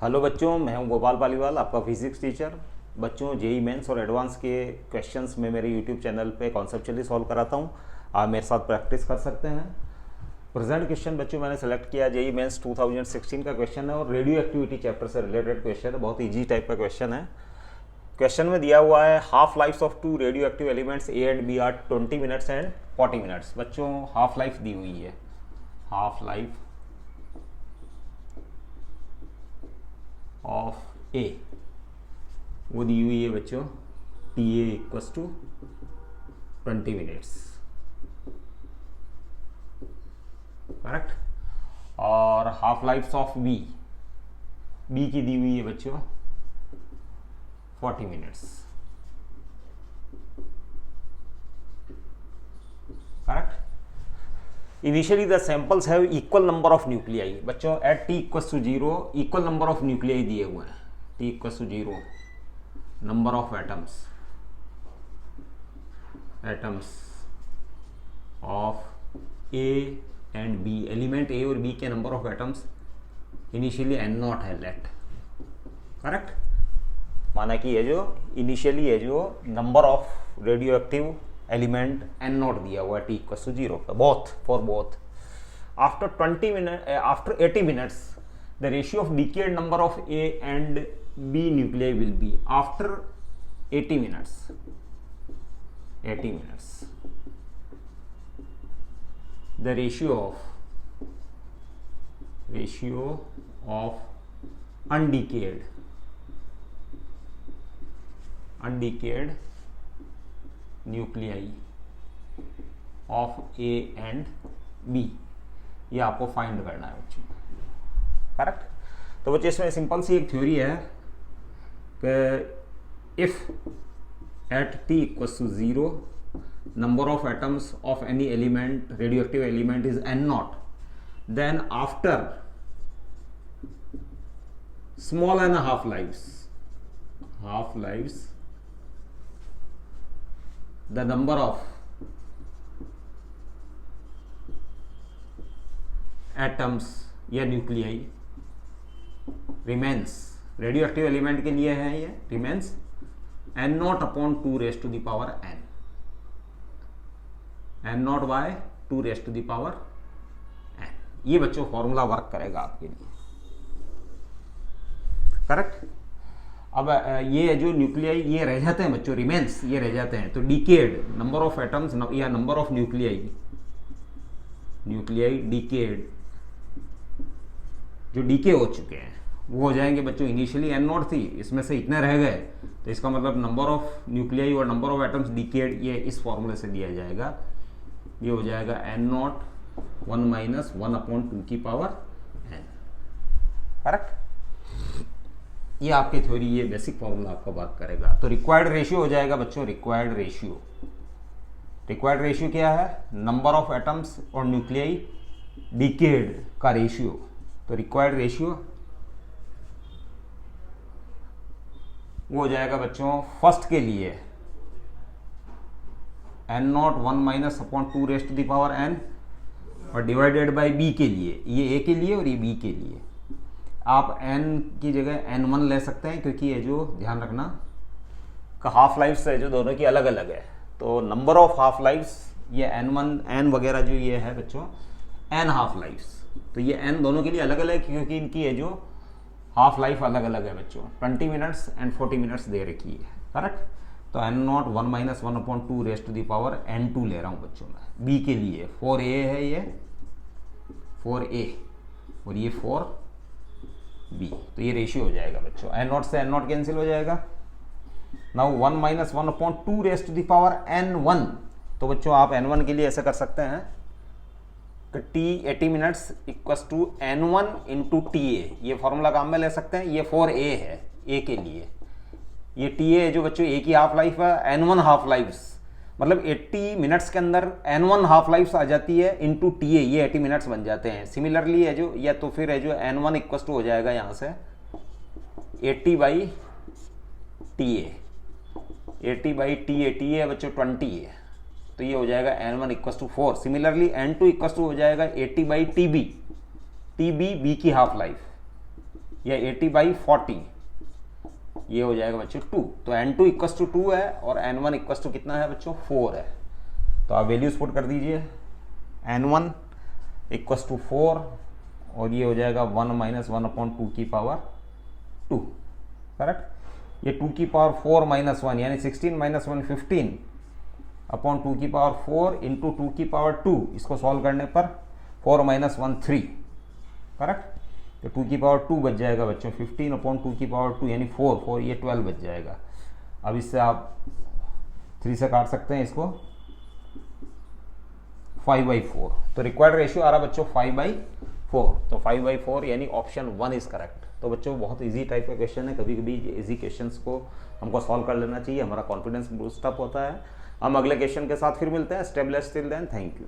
Hello बच्चों, मैं हूं गोपाल पालीवाल, आपका फिजिक्स टीचर। बच्चों, जेई मेंस और एडवांस के क्वेश्चंस में मेरे यूट्यूब चैनल पे कॉन्सेप्चुअली सॉल्व कराता हूं। आप मेरे साथ प्रैक्टिस कर सकते हैं। प्रेजेंट क्वेश्चन बच्चों मैंने सेलेक्ट किया जेई मेंस 2016 का क्वेश्चन है और रेडियो एक्टिविटी चैप्टर से रिलेटेड क्वेश्चन है। बहुत ईजी टाइप का क्वेश्चन है। क्वेश्चन में दिया हुआ है half life of two radio active elements A and B are 20 minutes and 40 minutes. बच्चों, हाफ लाइफ दी हुई है। हाफ लाइफ ऑफ ए वो दी हुई है बच्चों, T A equals to 20 minutes, correct. और हाफ लाइफ ऑफ बी की दी हुई है बच्चों 40 minutes, correct. Initially the samples have equal number of nuclei. बच्चों, at T equals to 0 equal number of nuclei दिए हुए हैं। T equals to 0 number of atoms of A and B. Element A और बी के number of atoms initially N naught है, लेट, correct. माना कि ये जो इनिशियली है जो number of radio active element N naught दिया हुआ है T equal to 0 both for both. After 20 minute after 80 minutes the ratio of decayed number of A and B nuclei will be. After 80 minutes the ratio of undecayed nuclei of A and B, ये आपको find करना है बच्चों, correct. तो बच्चे, इसमें simple सी एक theory है कि if at T equals to 0 number of atoms of any element, radioactive element is N naught, then after small and half lives the number of atoms या nuclei remains, radio active element के लिए है ये, remains N naught upon 2 raise to the power N naught by 2 raise to the power N. ये बच्चों formula work करेगा आपके लिए, करेक्ट। अब ये जो न्यूक्लियाई ये रह जाते हैं बच्चों, रिमेन्स ये रह जाते हैं, तो डिकेड नंबर ऑफ एटम्स या नंबर ऑफ न्यूक्लियाई डिकेड जो डीके हो चुके हैं वो हो जाएंगे बच्चों। इनिशियली एन नॉट थी, इसमें से इतने रह गए, तो इसका मतलब नंबर ऑफ न्यूक्लियाई और नंबर ऑफ एटम्स डिकेड ये इस फॉर्मूले से दिया जाएगा। ये हो जाएगा एन नॉट 1 माइनस 1 अपॉन 2 की पावर एन, करेक्ट। ये आपकी थ्योरी, ये बेसिक फॉर्मूला आपका वर्क करेगा। तो रिक्वायर्ड रेशियो हो जाएगा बच्चों, रिक्वायर्ड रेशियो क्या है? नंबर ऑफ एटम्स और न्यूक्लियाई डिकेड का रेशियो। तो रिक्वायर्ड रेशियो वो हो जाएगा बच्चों फर्स्ट के लिए n naught 1 minus upon 2 raise to the power n, और डिवाइडेड बाय बी के लिए, ये ए के लिए और ये बी के लिए। आप n की जगह n1 ले सकते हैं, क्योंकि ये जो ध्यान रखना का हाफ लाइफ है जो दोनों की अलग अलग है। तो नंबर ऑफ हाफ लाइफ्स ये n1 n वगैरह जो ये है बच्चों n हाफ लाइफ्स, तो ये n दोनों के लिए अलग अलग है, क्योंकि इनकी ये जो हाफ लाइफ अलग अलग है बच्चों। 20 मिनट्स एंड 40 मिनट्स दे रखी है, करेक्ट। तो n naught 1 minus 1 upon 2 raise to the power n2 ले रहा हूँ बच्चों मैं। बी के लिए 4a है, ये 4a और ये 4b, तो ये रेशियो हो जाएगा बच्चों। एन नॉट से एन नॉट कैंसिल हो जाएगा। Now 1 minus 1 upon 2 raise to the power n1। तो बच्चों आप n1 के लिए ऐसे कर सकते हैं कि t 80 minutes equals to n1 into T A, ये फॉर्मूला काम में ले सकते हैं। ये 4a है a के लिए, ये टी ए जो बच्चों a की हाफ लाइफ है, n1 हाफ लाइफ्स, मतलब 80 मिनट्स के अंदर n1 हाफ लाइफ्स आ जाती है इंटू टी ए, ये 80 मिनट्स बन जाते हैं। सिमिलरली है जो, या तो फिर है जो n1 इक्वल्स टू हो जाएगा यहाँ से 80 by T A, 80 by T A बच्चों 20 है, तो ये हो जाएगा n1 equals to 4। Similarly n2 equals to हो जाएगा 80 बाई टी बी, बी की हाफ लाइफ, या 80/40, ये हो जाएगा बच्चों 2। तो n2 इक्वस टू 2 है और n1 इक्वस टू कितना है बच्चों 4 है। तो आप वैल्यूज पुट कर दीजिए, n1 इक्वस टू 4 और ये हो जाएगा 1 - 1/2 की पावर 2, करेक्ट। ये 2 की पावर 4 - 1 यानी 16 - 1 15 अपॉन 2 की पावर 4 इंटू 2 की पावर 2, इसको सॉल्व करने पर 4 - 1 3, करेक्ट। तो 2 की पावर 2 बच जाएगा बच्चों 15 अपॉन 2 की पावर 2 यानी 4 ये 12 बच जाएगा। अब इससे आप 3 से काट सकते हैं इसको, 5/4। तो रिक्वायर्ड रेशियो आ रहा बच्चों 5/4। तो 5/4 यानी ऑप्शन 1 इज करेक्ट। तो बच्चों बहुत इजी टाइप का क्वेश्चन है, कभी कभी इजी क्वेश्चंस को हमको सॉल्व कर लेना चाहिए, हमारा कॉन्फिडेंस बूस्ट अप होता है। हम अगले क्वेश्चन के साथ फिर मिलते हैं। Stay blessed till then, thank you.